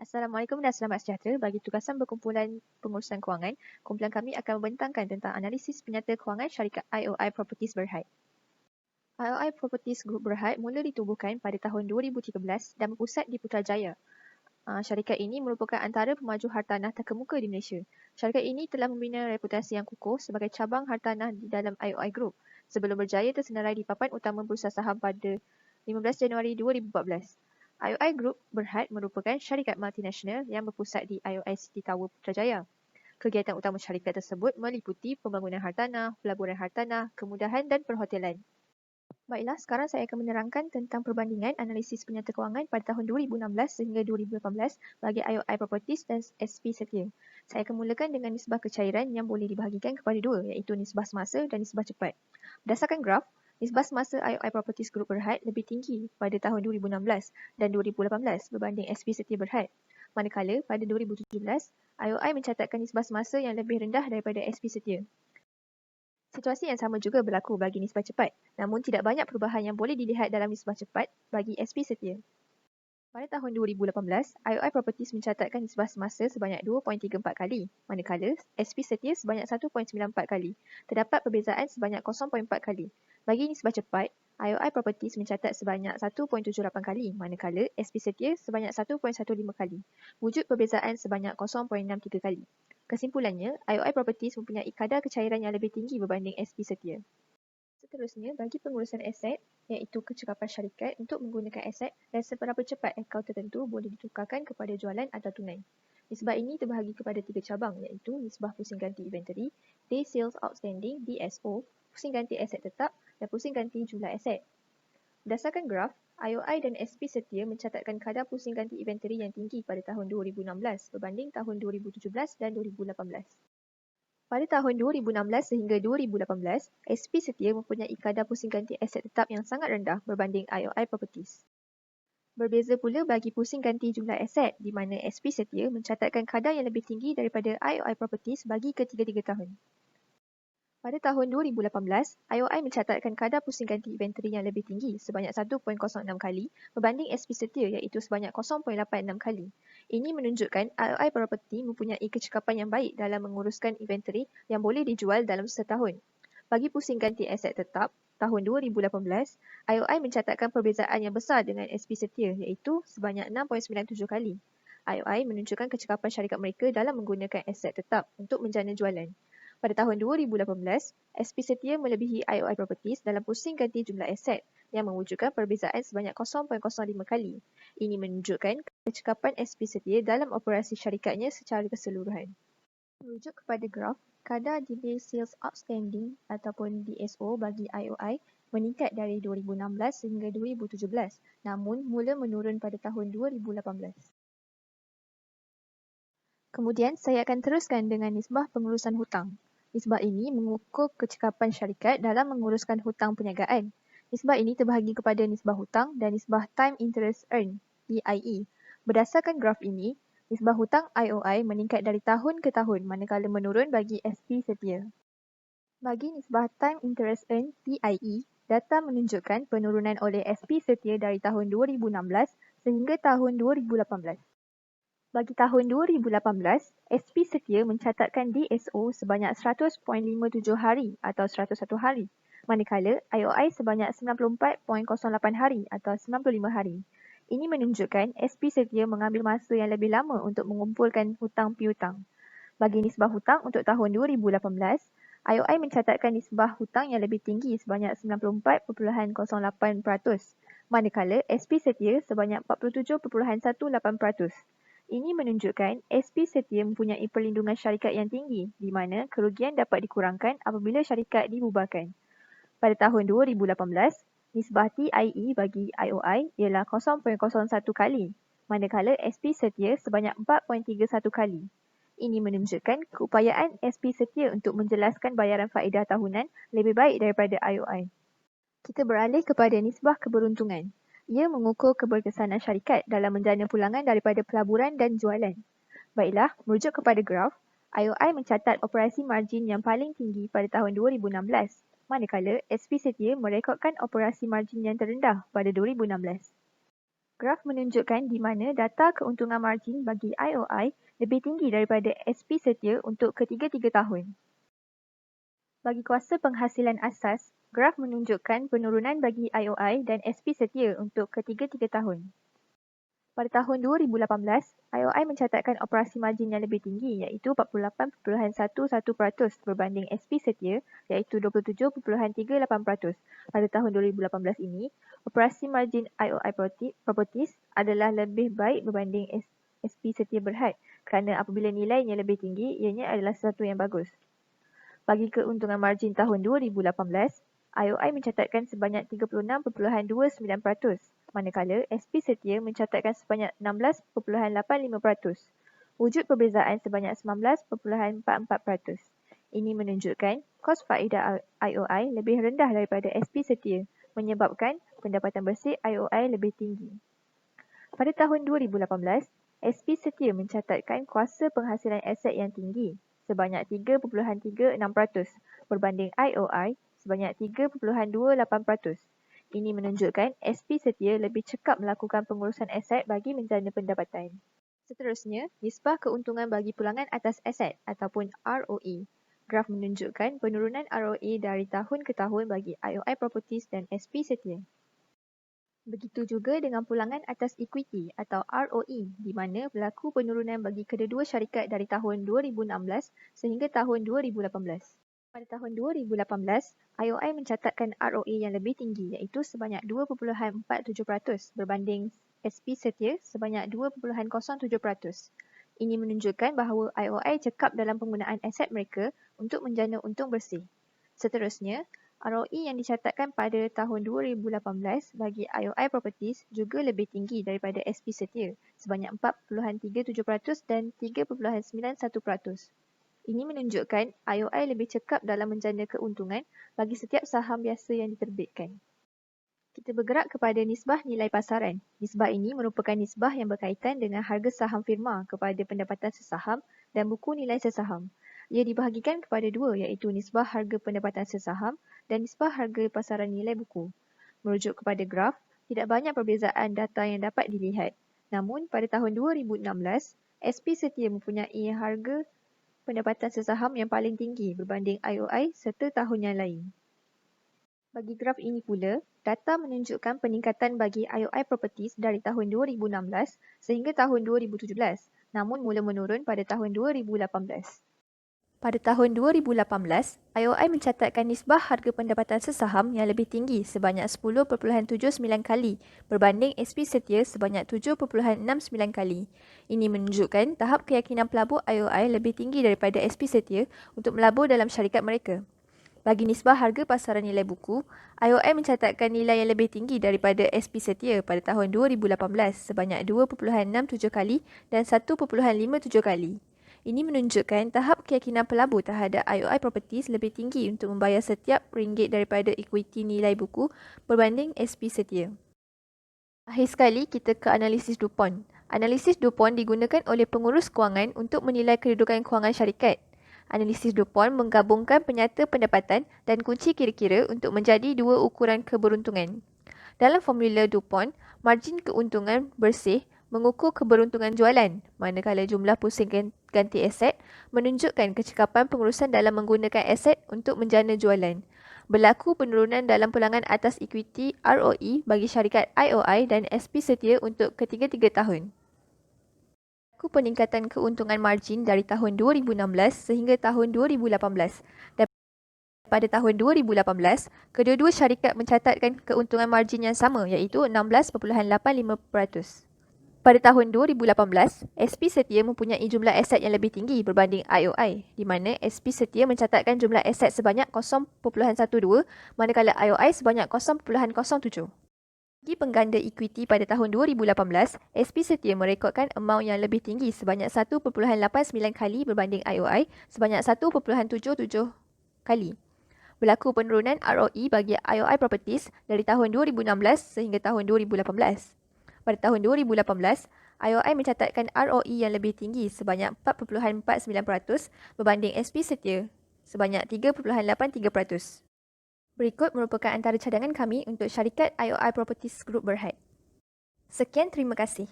Assalamualaikum dan selamat sejahtera. Bagi tugasan berkumpulan pengurusan kewangan, kumpulan kami akan membentangkan tentang analisis penyata kewangan syarikat IOI Properties Berhad. IOI Properties Group Berhad mula ditubuhkan pada tahun 2013 dan berpusat di Putrajaya. Syarikat ini merupakan antara pemaju hartanah terkemuka di Malaysia. Syarikat ini telah membina reputasi yang kukuh sebagai cabang hartanah di dalam IOI Group sebelum berjaya tersenarai di papan utama bursa saham pada 15 Januari 2014. IOI Group Berhad merupakan syarikat multinasional yang berpusat di IOI City Tower Putrajaya. Kegiatan utama syarikat tersebut meliputi pembangunan hartanah, pelaburan hartanah, kemudahan dan perhotelan. Baiklah, sekarang saya akan menerangkan tentang perbandingan analisis penyata kewangan pada tahun 2016 sehingga 2018 bagi IOI Properties dan SP Setia. Saya akan mulakan dengan nisbah kecairan yang boleh dibahagikan kepada dua, iaitu nisbah semasa dan nisbah cepat. Berdasarkan graf, nisbah semasa IOI Properties Group Berhad lebih tinggi pada tahun 2016 dan 2018 berbanding SP Setia Berhad. Manakala pada 2017, IOI mencatatkan nisbah semasa yang lebih rendah daripada SP Setia. Situasi yang sama juga berlaku bagi nisbah cepat, namun tidak banyak perubahan yang boleh dilihat dalam nisbah cepat bagi SP Setia. Pada tahun 2018, IOI Properties mencatatkan nisbah semasa sebanyak 2.34 kali, manakala SP Setia sebanyak 1.94 kali. Terdapat perbezaan sebanyak 0.4 kali. Bagi nisbah cepat, IOI Properties mencatat sebanyak 1.78 kali, manakala SP Setia sebanyak 1.15 kali. Wujud perbezaan sebanyak 0.63 kali. Kesimpulannya, IOI Properties mempunyai kadar kecairan yang lebih tinggi berbanding SP Setia. Seterusnya, bagi pengurusan aset, iaitu kecekapan syarikat untuk menggunakan aset dan seberapa cepat akaun tertentu boleh ditukarkan kepada jualan atau tunai. Nisbah ini terbahagi kepada 3 cabang, iaitu nisbah pusing ganti inventory, Day Sales Outstanding DSO, pusing ganti aset tetap dan pusing ganti jumlah aset. Berdasarkan graf, IOI dan SP Setia mencatatkan kadar pusing ganti inventory yang tinggi pada tahun 2016 berbanding tahun 2017 dan 2018. Pada tahun 2016 sehingga 2018, SP Setia mempunyai kadar pusing ganti aset tetap yang sangat rendah berbanding IOI Properties. Berbeza pula bagi pusing ganti jumlah aset di mana SP Setia mencatatkan kadar yang lebih tinggi daripada IOI Properties bagi ketiga-tiga tahun. Pada tahun 2018, IOI mencatatkan kadar pusing ganti inventory yang lebih tinggi sebanyak 1.06 kali berbanding SP Setia iaitu sebanyak 0.86 kali. Ini menunjukkan IOI Property mempunyai kecekapan yang baik dalam menguruskan inventory yang boleh dijual dalam setahun. Bagi pusing ganti aset tetap, tahun 2018, IOI mencatatkan perbezaan yang besar dengan SP Setia iaitu sebanyak 6.97 kali. IOI menunjukkan kecekapan syarikat mereka dalam menggunakan aset tetap untuk menjana jualan. Pada tahun 2018, SP Setia melebihi IOI Properties dalam pusing ganti jumlah aset yang mewujudkan perbezaan sebanyak 0.05 kali. Ini menunjukkan kecekapan SP Setia dalam operasi syarikatnya secara keseluruhan. Merujuk kepada graf, kadar Day Sales Outstanding ataupun DSO bagi IOI meningkat dari 2016 sehingga 2017, namun mula menurun pada tahun 2018. Kemudian saya akan teruskan dengan nisbah pengurusan hutang. Nisbah ini mengukur kecekapan syarikat dalam menguruskan hutang perniagaan. Nisbah ini terbahagi kepada nisbah hutang dan nisbah Time Interest Earned, TIE. Berdasarkan graf ini, nisbah hutang IOI meningkat dari tahun ke tahun manakala menurun bagi SP Setia. Bagi nisbah Time Interest Earned, TIE, data menunjukkan penurunan oleh SP Setia dari tahun 2016 sehingga tahun 2018. Bagi tahun 2018, SP Setia mencatatkan DSO sebanyak 100.57 hari atau 101 hari, manakala IOI sebanyak 94.08 hari atau 95 hari. Ini menunjukkan SP Setia mengambil masa yang lebih lama untuk mengumpulkan hutang piutang. Bagi nisbah hutang untuk tahun 2018, IOI mencatatkan nisbah hutang yang lebih tinggi sebanyak 94.08%, manakala SP Setia sebanyak 47.18%. Ini menunjukkan SP Setia mempunyai perlindungan syarikat yang tinggi di mana kerugian dapat dikurangkan apabila syarikat dibubarkan. Pada tahun 2018, nisbah TIE bagi IOI ialah 0.01 kali, manakala SP Setia sebanyak 4.31 kali. Ini menunjukkan keupayaan SP Setia untuk menjelaskan bayaran faedah tahunan lebih baik daripada IOI. Kita beralih kepada nisbah keberuntungan. Ia mengukur keberkesanan syarikat dalam menjana pulangan daripada pelaburan dan jualan. Baiklah, merujuk kepada graf, IOI mencatat operasi margin yang paling tinggi pada tahun 2016, manakala SP Setia merekodkan operasi margin yang terendah pada 2016. Graf menunjukkan di mana data keuntungan margin bagi IOI lebih tinggi daripada SP setia untuk ketiga-tiga tahun. Bagi kuasa penghasilan asas, graf menunjukkan penurunan bagi IOI dan SP setia untuk ketiga-tiga tahun. Pada tahun 2018, IOI mencatatkan operasi margin yang lebih tinggi iaitu 48.11% berbanding SP setia iaitu 27.38%. Pada tahun 2018 ini, operasi margin IOI Properties adalah lebih baik berbanding SP setia Berhad kerana apabila nilainya lebih tinggi, ianya adalah sesuatu yang bagus. Bagi keuntungan margin tahun 2018, IOI mencatatkan sebanyak 36.29%, manakala SP setia mencatatkan sebanyak 16.85%. Wujud perbezaan sebanyak 19.44%. Ini menunjukkan kos faedah IOI lebih rendah daripada SP setia, menyebabkan pendapatan bersih IOI lebih tinggi. Pada tahun 2018, SP setia mencatatkan kuasa penghasilan aset yang tinggi, sebanyak 3.36% berbanding IOI sebanyak 3.28%. Ini menunjukkan SP setia lebih cekap melakukan pengurusan aset bagi menjana pendapatan. Seterusnya, nisbah keuntungan bagi pulangan atas aset ataupun ROE. Graf menunjukkan penurunan ROE dari tahun ke tahun bagi IOI Properties dan SP setia. Begitu juga dengan pulangan atas equity atau ROE di mana berlaku penurunan bagi kedua-dua syarikat dari tahun 2016 sehingga tahun 2018. Pada tahun 2018, IOI mencatatkan ROE yang lebih tinggi iaitu sebanyak 2.47% berbanding SP setia sebanyak 2.07%. Ini menunjukkan bahawa IOI cekap dalam penggunaan aset mereka untuk menjana untung bersih. Seterusnya, ROE yang dicatatkan pada tahun 2018 bagi IOI Properties juga lebih tinggi daripada SP setia sebanyak 4.37% dan 3.91%. Ini menunjukkan IOI lebih cekap dalam menjana keuntungan bagi setiap saham biasa yang diterbitkan. Kita bergerak kepada nisbah nilai pasaran. Nisbah ini merupakan nisbah yang berkaitan dengan harga saham firma kepada pendapatan sesaham dan buku nilai sesaham. Ia dibahagikan kepada dua iaitu nisbah harga pendapatan sesaham dan nisbah harga pasaran nilai buku. Merujuk kepada graf, tidak banyak perbezaan data yang dapat dilihat. Namun, pada tahun 2016, SP setia mempunyai harga pendapatan sesaham yang paling tinggi berbanding IOI serta tahun yang lain. Bagi graf ini pula, data menunjukkan peningkatan bagi IOI Properties dari tahun 2016 sehingga tahun 2017, namun mula menurun pada tahun 2018. Pada tahun 2018, IOI mencatatkan nisbah harga pendapatan sesaham yang lebih tinggi sebanyak 10.79 kali berbanding SP setia sebanyak 7.69 kali. Ini menunjukkan tahap keyakinan pelabur IOI lebih tinggi daripada SP setia untuk melabur dalam syarikat mereka. Bagi nisbah harga pasaran nilai buku, IOI mencatatkan nilai yang lebih tinggi daripada SP setia pada tahun 2018 sebanyak 2.67 kali dan 1.57 kali. Ini menunjukkan tahap keyakinan pelabur terhadap IOI Properties lebih tinggi untuk membayar setiap ringgit daripada ekuiti nilai buku berbanding SP setia. Akhir sekali, kita ke analisis DuPont. Analisis DuPont digunakan oleh pengurus kewangan untuk menilai kedudukan kewangan syarikat. Analisis DuPont menggabungkan penyata pendapatan dan kunci kira-kira untuk menjadi dua ukuran keberuntungan. Dalam formula DuPont, margin keuntungan bersih mengukur keberuntungan jualan, manakala jumlah pusing ganti aset menunjukkan kecekapan pengurusan dalam menggunakan aset untuk menjana jualan. Berlaku penurunan dalam pulangan atas ekuiti ROE bagi syarikat IOI dan SP setia untuk ketiga-tiga tahun. Berlaku peningkatan keuntungan margin dari tahun 2016 sehingga tahun 2018. Dan pada tahun 2018, kedua-dua syarikat mencatatkan keuntungan margin yang sama iaitu 16.85%. Pada tahun 2018, SP setia mempunyai jumlah aset yang lebih tinggi berbanding IOI, di mana SP setia mencatatkan jumlah aset sebanyak 0.12 manakala IOI sebanyak 0.07. Bagi pengganda ekuiti pada tahun 2018, SP setia merekodkan amount yang lebih tinggi sebanyak 1.89 kali berbanding IOI sebanyak 1.77 kali. Berlaku penurunan ROE bagi IOI Properties dari tahun 2016 sehingga tahun 2018. Pada tahun 2018, IOI mencatatkan ROE yang lebih tinggi sebanyak 4.49% berbanding SP setia sebanyak 3.83%. Berikut merupakan antara cadangan kami untuk syarikat IOI Properties Group Berhad. Sekian, terima kasih.